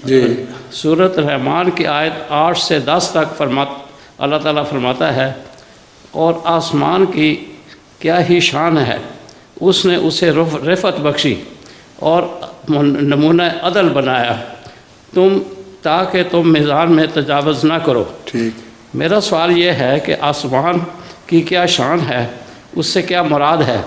جی سورۃ رحمان کی آیت 8 سے 10 تک اللہ تعالیٰ فرماتا ہے، اور آسمان کی کیا ہی شان ہے، اس نے اسے رفعت بخشی اور نمونہ عدل بنایا تاکہ تم میزان میں تجاوز نہ کرو۔ ٹھیک، میرا سوال یہ ہے کہ آسمان کی کیا شان ہے، اس سے کیا مراد ہے؟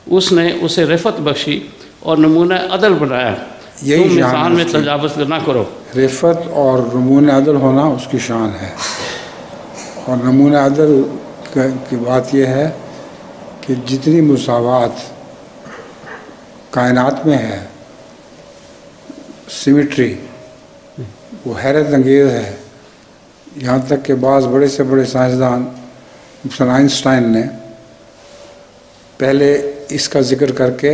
اس نے اسے رفعت بخشی اور نمونہ عدل بنایا، تم میزان میں تجاوز نہ کرو۔ رفعت اور نمونہ عدل ہونا اس کی شان ہے، اور نمونہ عدل کی بات یہ ہے کہ جتنی مساوات کائنات میں ہے، سیمیٹری، وہ حیرت انگیز ہے۔ یہاں تک کہ بعض بڑے سے بڑے سائنسدان، مثلا آئنسٹائن نے پہلے اس کا ذکر کر کے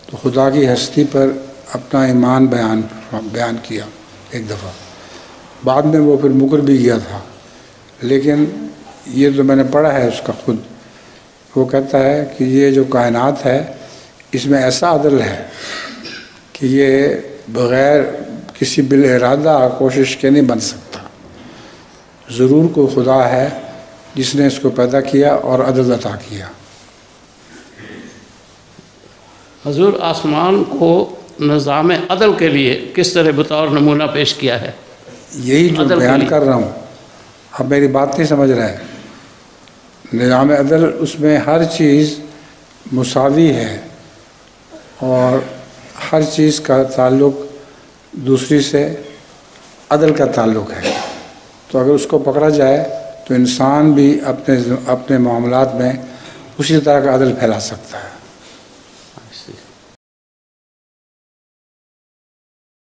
تو خدا کی ہستی پر اپنا ایمان بیان کیا ایک دفعہ، بعد میں وہ پھر مکر بھی گیا تھا، لیکن یہ تو میں نے پڑھا ہے اس کا خود۔ وہ کہتا ہے کہ یہ جو کائنات ہے اس میں ایسا عدل ہے کہ یہ بغیر کسی بالارادہ کوشش کے نہیں بن سکتا، ضرور کوئی خدا ہے جس نے اس کو پیدا کیا اور عدل عطا کیا۔ حضور، آسمان کو نظام عدل کے لیے کس طرح بطور نمونہ پیش کیا ہے؟ یہی جو بیان کر رہا ہوں، اب میری بات نہیں سمجھ رہے ہیں۔ نظام عدل، اس میں ہر چیز مساوی ہے اور ہر چیز کا تعلق دوسری سے عدل کا تعلق ہے، تو اگر اس کو پکڑا جائے تو انسان بھی اپنے معاملات میں اسی طرح کا عدل پھیلا سکتا ہے۔